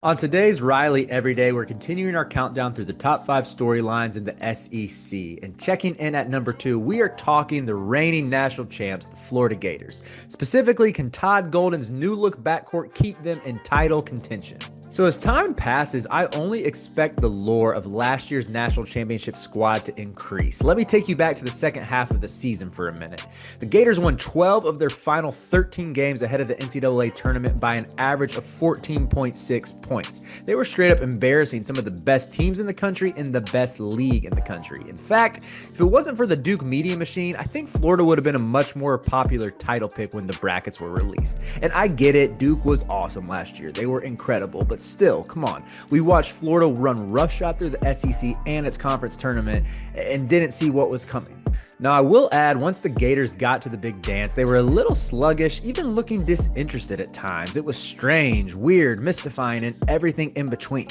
On today's Riley Everyday, we're continuing our countdown through the top five storylines in the SEC. And checking in at number two, we are talking the reigning national champs, the Florida Gators. Specifically, can Todd Golden's new look backcourt keep them in title contention? So as time passes, I only expect the lore of last year's national championship squad to increase. Let me take you back to the second half of the season for a minute. The Gators won 12 of their final 13 games ahead of the NCAA tournament by an average of 14.6 points. They were straight up embarrassing some of the best teams in the country and the best league in the country. In fact, if it wasn't for the Duke media machine, I think Florida would have been a much more popular title pick when the brackets were released. And I get it, Duke was awesome last year. They were incredible, but still, come on. We watched Florida run roughshod through the SEC and its conference tournament and didn't see what was coming. Now, I will add, once the Gators got to the big dance, they were a little sluggish, even looking disinterested at times. It was strange, weird, mystifying, and everything in between.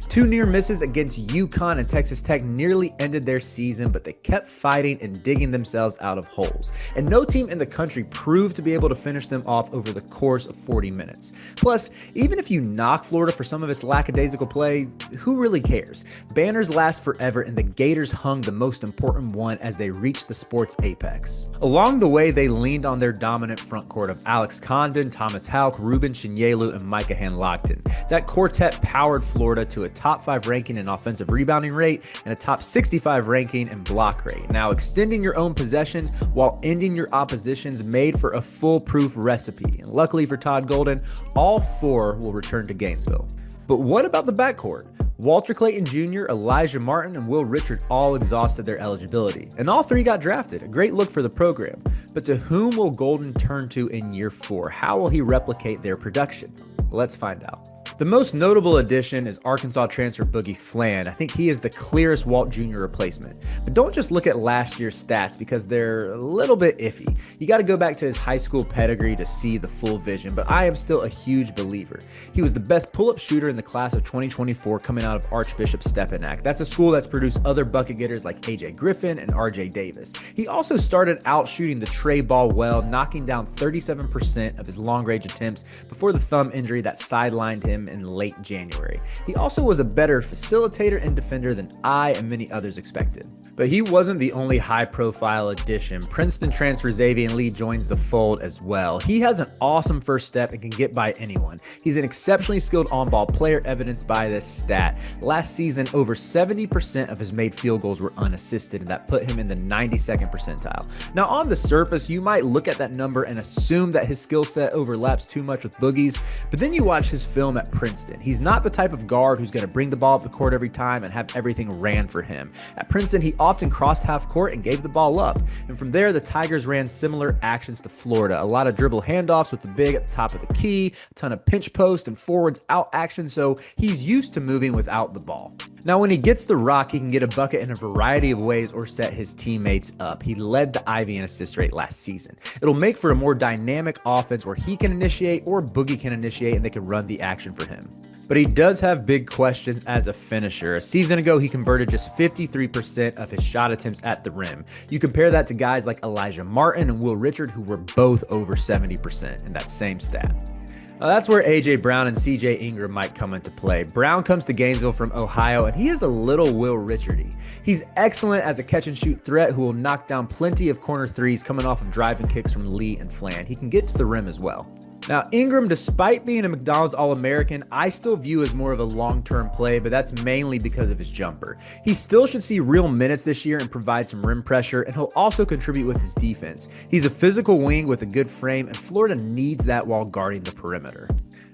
Two near misses against UConn and Texas Tech nearly ended their season, but they kept fighting and digging themselves out of holes. And no team in the country proved to be able to finish them off over the course of 40 minutes. Plus, even if you knock Florida for some of its lackadaisical play, who really cares? Banners last forever, and the Gators hung the most important one as they reached the sports apex. Along the way, they leaned on their dominant front court of Alex Condon, Thomas Houck, Ruben Chinyelu, and Micah Hanlogton. That quartet powered Florida to a top 5 ranking in offensive rebounding rate and a top 65 ranking in block rate. Now, extending your own possessions while ending your opposition's made for a foolproof recipe. And luckily for Todd Golden, all 4 will return to Gainesville. But what about the backcourt? Walter Clayton Jr., Elijah Martin, and Will Richard all exhausted their eligibility. And all 3 got drafted, a great look for the program. But to whom will Golden turn to in year 4? How will he replicate their production? Let's find out. The most notable addition is Arkansas transfer Boogie Fland. I think he is the clearest Walt Jr. replacement. But don't just look at last year's stats because they're a little bit iffy. You got to go back to his high school pedigree to see the full vision, but I am still a huge believer. He was the best pull-up shooter in the class of 2024 coming out of Archbishop Stepinac. That's a school that's produced other bucket getters like AJ Griffin and RJ Davis. He also started out shooting the tray ball well, knocking down 37% of his long-range attempts before the thumb injury that sidelined him in late January. He also was a better facilitator and defender than I and many others expected. But he wasn't the only high-profile addition. Princeton transfer Xavier Lee joins the fold as well. He has an awesome first step and can get by anyone. He's an exceptionally skilled on-ball player, evidenced by this stat. Last season, over 70% of his made field goals were unassisted, and that put him in the 92nd percentile. Now, on the surface, you might look at that number and assume that his skill set overlaps too much with Boogie's, but then you watch his film at Princeton. He's not the type of guard who's going to bring the ball up the court every time and have everything ran for him. At Princeton, he often crossed half court and gave the ball up. And from there, the Tigers ran similar actions to Florida. A lot of dribble handoffs with the big at the top of the key, a ton of pinch post and forwards out action, so he's used to moving without the ball. Now, when he gets the rock, he can get a bucket in a variety of ways or set his teammates up. He led the Ivy in assist rate last season. It'll make for a more dynamic offense where he can initiate or Boogie can initiate and they can run the action for him. But he does have big questions as a finisher. A season ago, he converted just 53% of his shot attempts at the rim. You compare that to guys like Elijah Martin and Will Richard, who were both over 70% in that same stat. Now, that's where A.J. Brown and C.J. Ingram might come into play. Brown comes to Gainesville from Ohio, and he is a little Will Richardy. He's excellent as a catch-and-shoot threat who will knock down plenty of corner threes coming off of driving kicks from Lee and Fland. He can get to the rim as well. Now, Ingram, despite being a McDonald's All-American, I still view as more of a long-term play, but that's mainly because of his jumper. He still should see real minutes this year and provide some rim pressure, and he'll also contribute with his defense. He's a physical wing with a good frame, and Florida needs that while guarding the perimeter.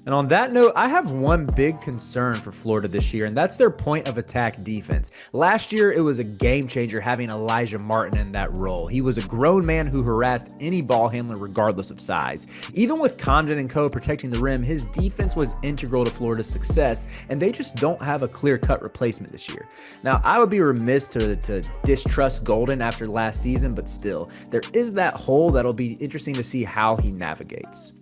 And on that note, I have one big concern for Florida this year, and that's their point of attack defense. Last year, it was a game changer having Elijah Martin in that role. He was a grown man who harassed any ball handler regardless of size. Even with Condon and co protecting the rim, his defense was integral to Florida's success, and they just don't have a clear-cut replacement this year. Now, I would be remiss to distrust Golden after last season, but still, there is that hole that'll be interesting to see how he navigates.